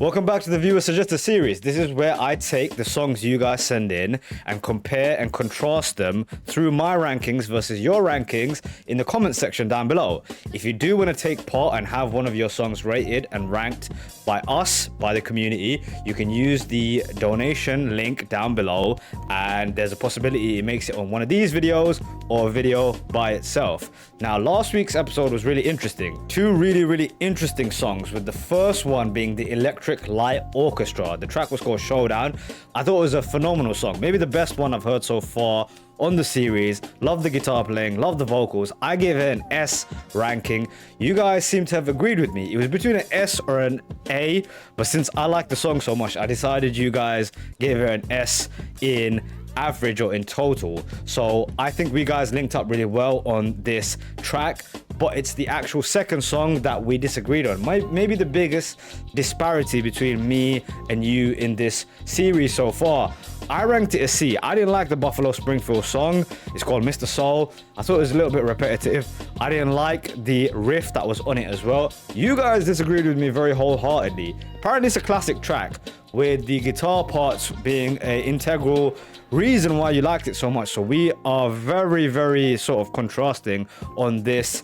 Welcome back to the Viewer Suggested series. This is where I take the songs you guys send in and compare and contrast them through my rankings versus your rankings in the comment section down below. If you do want to take part and have one of your songs rated and ranked by us, by the community, you can use the donation link down below, and there's a possibility it makes it on one of these videos or a video by itself. Now, last week's episode was really interesting. Two really interesting songs, with the first one being the Electric Light Orchestra. The track was called Showdown. I thought it was a phenomenal song, maybe the best one I've heard so far on the series. Love the guitar playing, love the vocals. I gave it an S ranking. You guys seem to have agreed with me. It was between an S or an A, but since I like the song so much, I decided you guys gave it an S in average or in total. So I think we guys linked up really well on this track, but it's the actual second song that we disagreed on. Maybe the biggest disparity between me and you in this series so far. I ranked it a C. I didn't like the Buffalo Springfield song. It's called Mr. Soul. I thought it was a little bit repetitive. I didn't like the riff that was on it as well. You guys disagreed with me very wholeheartedly. Apparently it's a classic track, with the guitar parts being an integral reason why you liked it so much. So we are very sort of contrasting on this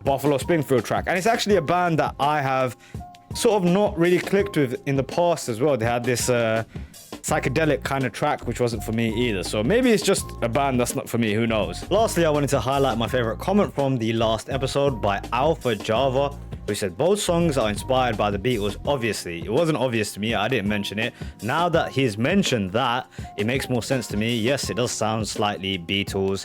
Buffalo Springfield track. And it's actually a band that I have sort of not really clicked with in the past as well. They had this psychedelic kind of track which wasn't for me either, so maybe it's just a band that's not for me, who knows. Lastly, I wanted to highlight my favorite comment from the last episode by Alpha Java, who said both songs are inspired by the Beatles. Obviously, it wasn't obvious to me. I didn't mention it. Now that he's mentioned that, it makes more sense to me. Yes, it does sound slightly Beatles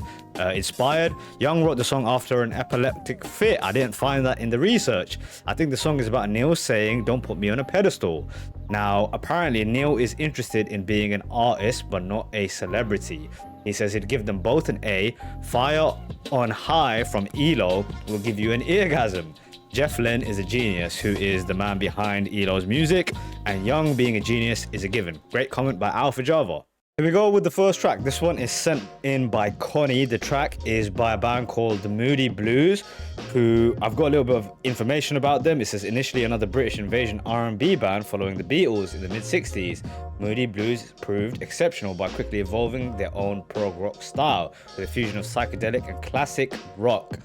inspired. Young wrote the song after an epileptic fit. I didn't find that in the research. I think the song is about Neil saying, "Don't put me on a pedestal." Now, apparently Neil is interested in being an artist but not a celebrity. He says he'd give them both an A. Fire on High from ELO will give you an eargasm. Jeff Lynne is a genius, who is the man behind ELO's music, and Young being a genius is a given. Great comment by Alpha Java. Here we go with the first track. This one is sent in by Connie. The track is by a band called the Moody Blues, who I've got a little bit of information about them. It says initially another British invasion R&B band following the Beatles in the mid-60s. Moody Blues proved exceptional by quickly evolving their own prog rock style with a fusion of psychedelic and classic rock.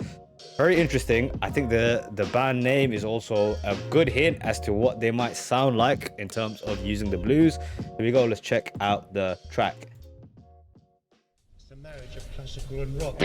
Very interesting. I think the band name is also a good hint as to what they might sound like in terms of using the blues. Here we go, let's check out the track. It's the marriage of classical and rock.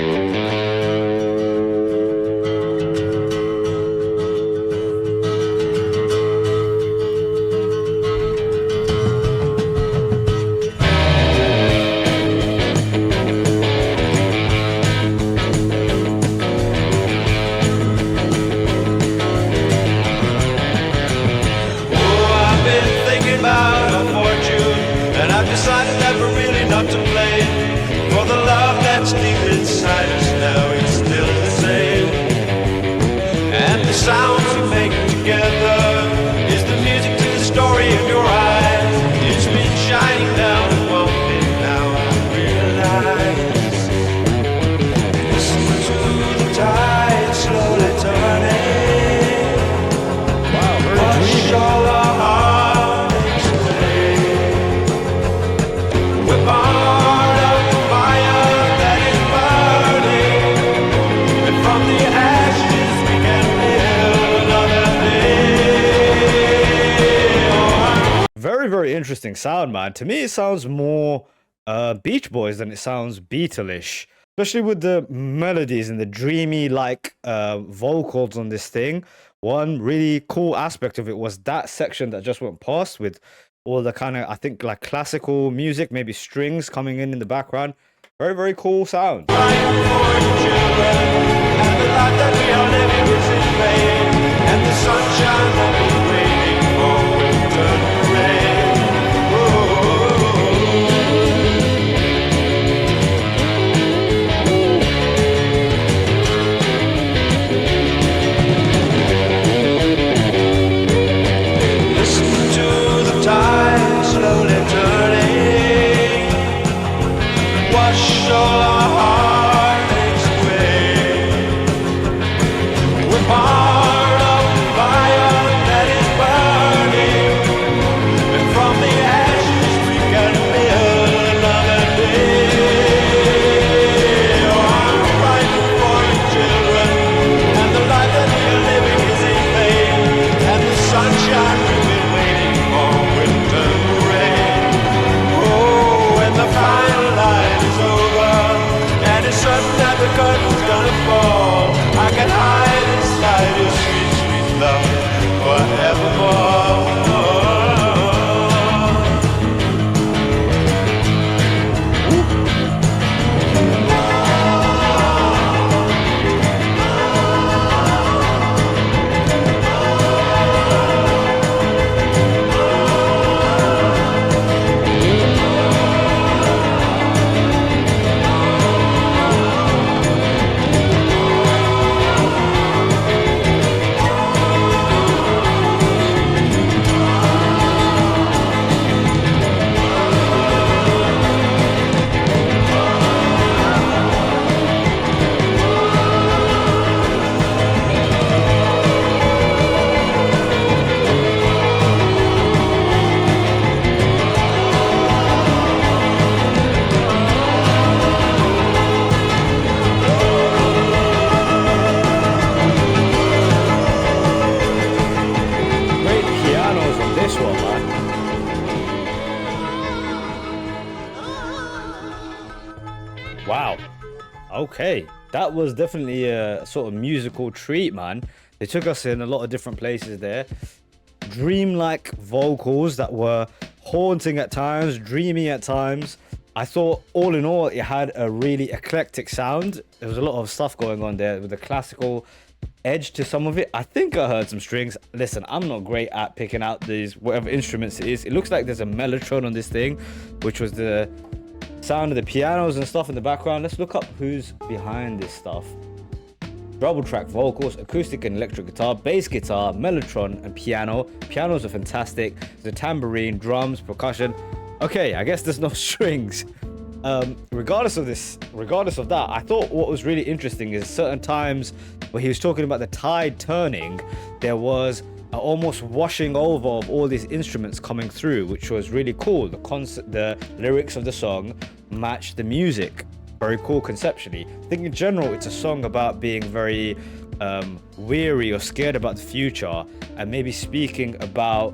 Very interesting sound, man. To me, it sounds more Beach Boys than it sounds Beatles-ish, especially with the melodies and the dreamy vocals on this thing. One really cool aspect of it was that section that just went past with all the kind of, I think, like classical music, maybe strings coming in the background. Very cool sound. Part of the fire that Nice one, man. Wow. Okay. That was definitely a sort of musical treat, man. They took us in a lot of different places there. Dreamlike vocals that were haunting at times, dreamy at times. I thought all in all it had a really eclectic sound. There was a lot of stuff going on there with the classical edge to some of it. I think I heard some strings. Listen, I'm not great at picking out these whatever instruments it is. It looks like there's a mellotron on this thing, which was the sound of the pianos and stuff in the background. Let's look up who's behind this stuff. Double track vocals, acoustic and electric guitar, bass guitar, mellotron, and piano. Pianos are fantastic. The tambourine, drums, percussion. Okay, I guess there's no strings. Regardless of that, I thought what was really interesting is certain times where he was talking about the tide turning, there was almost washing over of all these instruments coming through, which was really cool. The lyrics of the song matched the music. Very cool conceptually. I think in general it's a song about being very weary or scared about the future, and maybe speaking about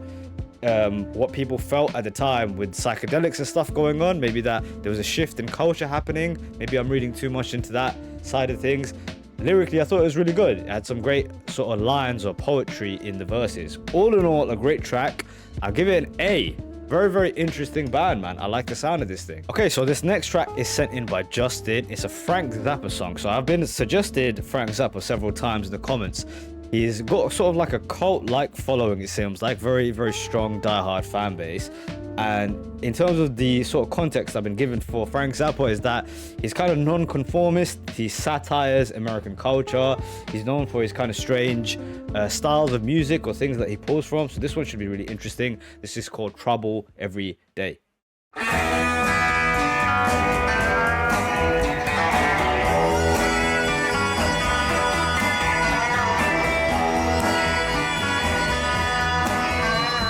what people felt at the time with psychedelics and stuff going on. Maybe that there was a shift in culture happening. Maybe I'm reading too much into that side of things. Lyrically, I thought it was really good. It had some great sort of lines or poetry in the verses. All in all, a great track. I'll give it an A. Very, very interesting band, man. I like the sound of this thing. Okay, so this next track is sent in by Justin. It's a Frank Zappa song. So I've been suggested Frank Zappa several times in the comments. He's got sort of like a cult-like following, it seems like. Very, very strong, diehard fan base. And in terms of the sort of context I've been given for Frank Zappa is that he's kind of non-conformist. He satires American culture. He's known for his kind of strange styles of music or things that he pulls from. So this one should be really interesting. This is called Trouble Every Day.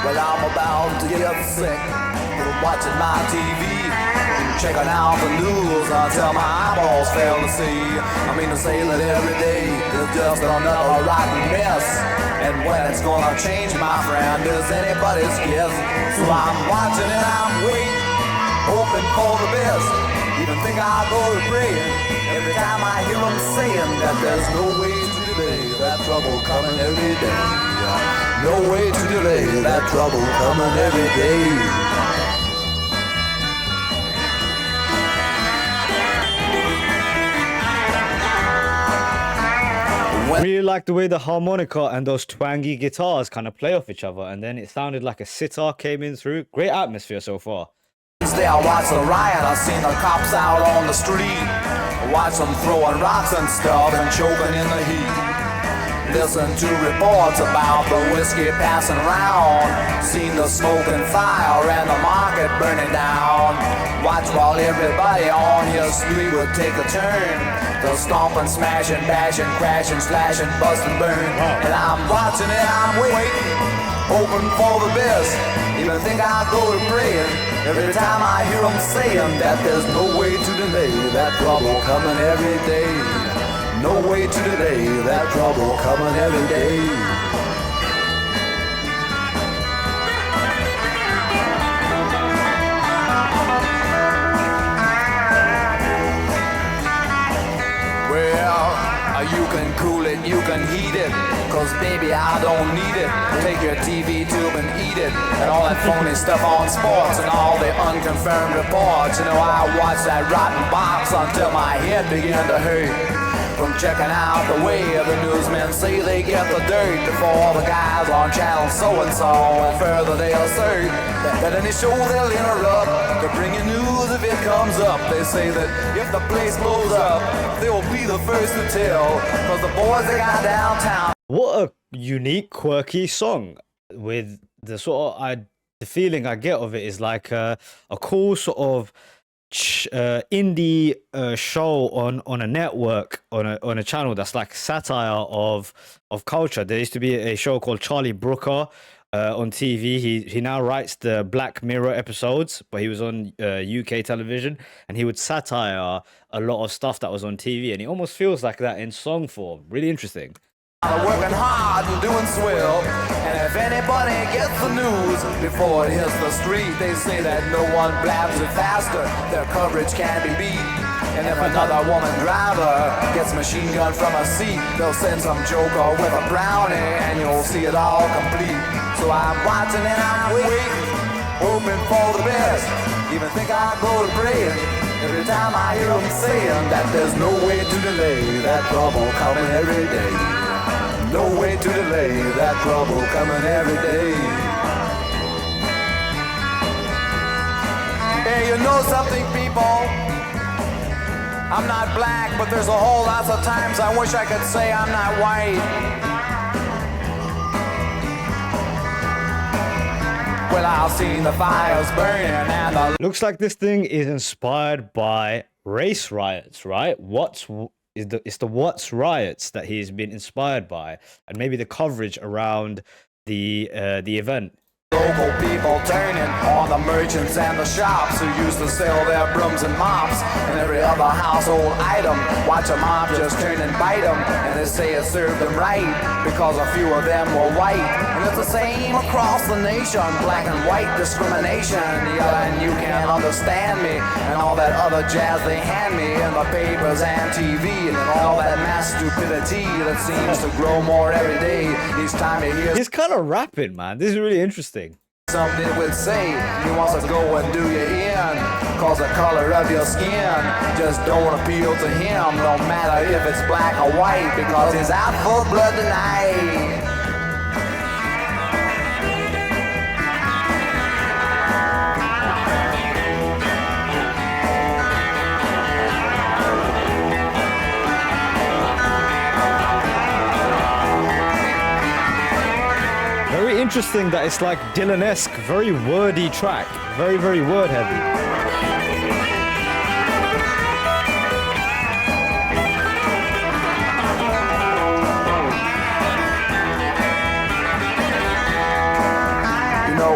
Well, I'm about to get sick from watching my TV, checking out the news until my eyeballs fail to see. I mean to say that every day is just another rotten mess, and when it's gonna change, my friend, is anybody's guess. So I'm watching and I'm waiting, hoping for the best. Even think I'll go to praying every time I hear them saying that there's no way to delay that trouble coming every day. No way to delay that trouble coming every day. Really like the way the harmonica and those twangy guitars kind of play off each other, and then it sounded like a sitar came in through. Great atmosphere so far. Wednesday I watched the riot, I seen the cops out on the street. Watch them throwing rocks and stuff and choking in the heat. Listen to reports about the whiskey passing around. Seen the smoke and fire and the market burning down. Watch while everybody on your street would take a turn. They'll stomp and smash and bash and crash and slash and bust and burn. And I'm watching and I'm waiting, hoping for the best. Even think I'll go to praying every time I hear them saying that there's no way to delay that trouble coming every day. No way to delay that trouble coming every day. Well, you can cool it, you can heat it, 'cause baby I don't need it. Take your TV tube and eat it, and all that phony stuff on sports and all the unconfirmed reports. You know, I watched that rotten box until my head began to hurt. From checking out the way the newsmen say they get the dirt before the guys on channel so-and-so, and further they assert that any show they'll interrupt to bring you news if it comes up. They say that if the place blows up, they will be the first to tell, 'cause the boys they got downtown. What a unique, quirky song. With the sort of the feeling I get of it is like a cool sort of indie show on a network, on a channel that's like satire of culture. There used to be a show called Charlie Brooker on TV. He now writes the Black Mirror episodes, but he was on UK television, and he would satire a lot of stuff that was on TV, and it almost feels like that in song form. Really interesting. They're working hard and doing swell. And if anybody gets the news before it hits the street, they say that no one blabs it faster. Their coverage can't be beat. And if another woman driver gets machine gun from a seat, they'll send some joker with a brownie and you'll see it all complete. So I'm watching and I'm waiting, hoping for the best. Even think I'll go to praying every time I hear them saying that there's no way to delay that trouble coming every day. No way to delay that trouble coming every day. Hey, you know something, people? I'm not black, but there's a whole lot of times I wish I could say I'm not white. Well, I've seen the fires burning and the... Looks like this thing is inspired by race riots, right? It's the Watts riots that he's been inspired by, and maybe the coverage around the event. Local people turning on the merchants and the shops who used to sell their brooms and mops and every other household item. Watch a mob just turn and bite them, and they say it served them right because a few of them were white. And it's the same across the nation, black and white discrimination. Yeah, and you can't understand me and all that other jazz they hand me in the papers and TV and all that mass stupidity that seems to grow more every day. Each time you hear... He's kind of rapping, man. This is really interesting. Something would say he wants to go and do you in, cause the color of your skin just don't appeal to him, no matter if it's black or white, because he's out for blood tonight. Very interesting that it's like Dylan-esque, very wordy track, very, very word heavy.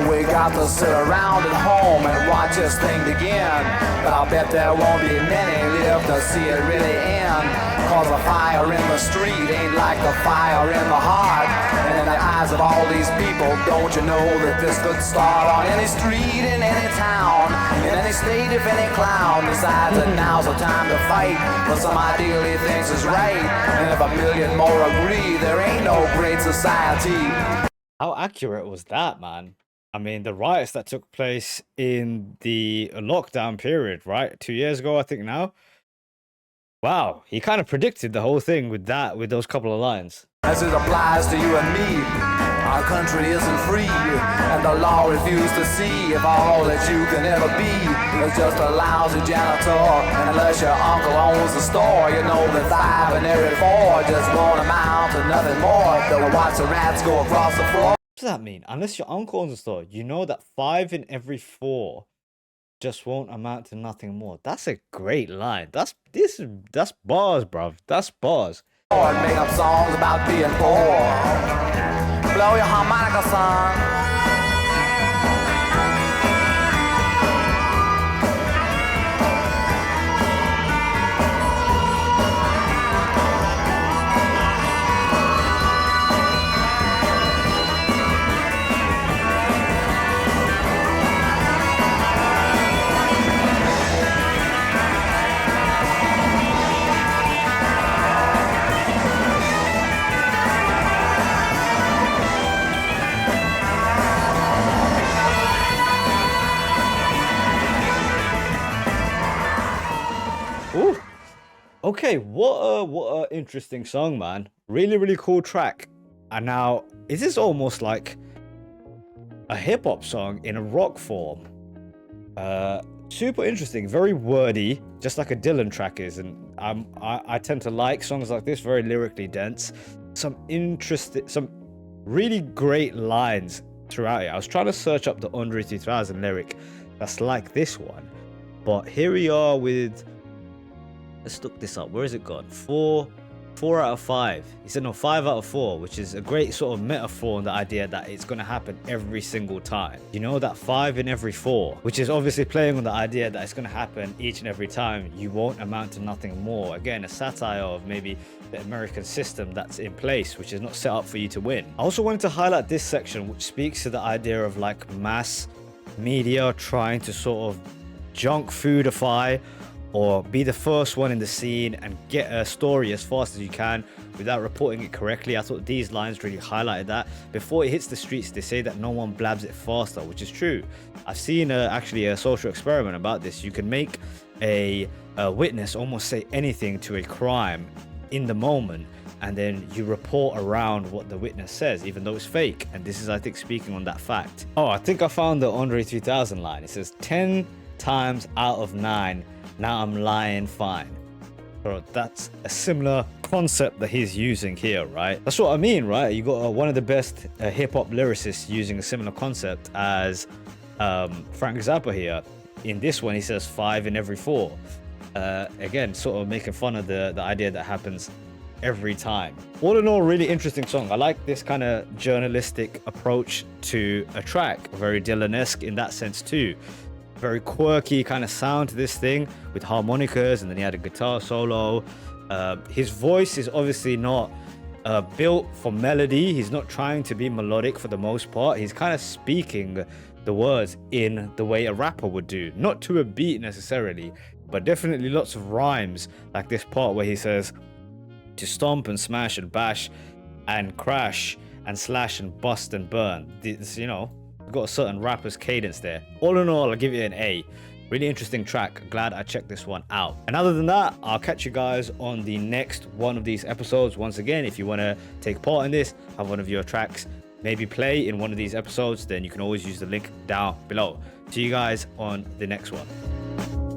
We got to sit around at home and watch this thing begin, but I'll bet there won't be many live to see it really end, cause the fire in the street ain't like the fire in the heart. And in the eyes of all these people, don't you know that this could start on any street in any town, in any state if any clown decides that now's the time to fight for some ideal he thinks is right. And if a million more agree, there ain't no great society. How accurate was that, man? I mean, the riots that took place in the lockdown period, right? 2 years ago, I think now. Wow, he kind of predicted the whole thing with those couple of lines. As it applies to you and me, our country isn't free, and the law refuses to see if all that you can ever be is just a lousy janitor. And unless your uncle owns the store, you know that 5 in every 4 just won't amount to nothing more than watch the rats go across the floor. What does that mean? Unless your uncle owns the store, you know that 5 in every 4 just won't amount to nothing more. That's a great line. That's bars, bruv. That's bars. And make up songs about being poor. Blow your harmonica, son. Ooh. Okay, what a interesting song, man. Really, really cool track. And now, is this almost like a hip-hop song in a rock form? Super interesting, very wordy, just like a Dylan track is. And I tend to like songs like this, very lyrically dense. Some really great lines throughout it. I was trying to search up the Andre 3000 lyric that's like this one. But here we are with... Let's look this up. Where is it gone? 4 out of 5. He said no, 5 out of 4, which is a great sort of metaphor on the idea that it's going to happen every single time. You know, that 5 in every 4, which is obviously playing on the idea that it's going to happen each and every time. You won't amount to nothing more. Again, a satire of maybe the American system that's in place, which is not set up for you to win. I also wanted to highlight this section, which speaks to the idea of like mass media trying to sort of junk foodify or be the first one in the scene and get a story as fast as you can without reporting it correctly. I thought these lines really highlighted that. Before it hits the streets, they say that no one blabs it faster, which is true. I've seen actually a social experiment about this. You can make a witness almost say anything to a crime in the moment, and then you report around what the witness says, even though it's fake. And this is, I think, speaking on that fact. Oh, I think I found the Andre 3000 line. It says 10 times out of 9, now I'm lying fine. So that's a similar concept that he's using here, right? That's what I mean, right? You got one of the best hip-hop lyricists using a similar concept as Frank Zappa here. In this one, he says 5 in every 4. Again, sort of making fun of the idea that happens every time. All in all, really interesting song. I like this kind of journalistic approach to a track. Very Dylan-esque in that sense too. Very quirky kind of sound to this thing with harmonicas, and then he had a guitar solo. His voice is obviously not built for melody. He's not trying to be melodic for the most part. He's kind of speaking the words in the way a rapper would do, not to a beat necessarily, but definitely lots of rhymes, like this part where he says to stomp and smash and bash and crash and slash and bust and burn. This, you know, got a certain rapper's cadence there. All in all, I'll give it an A. Really interesting track. Glad I checked this one out. And other than that, I'll catch you guys on the next one of these episodes. Once again, if you want to take part in this, have one of your tracks maybe play in one of these episodes, then you can always use the link down below. See you guys on the next one.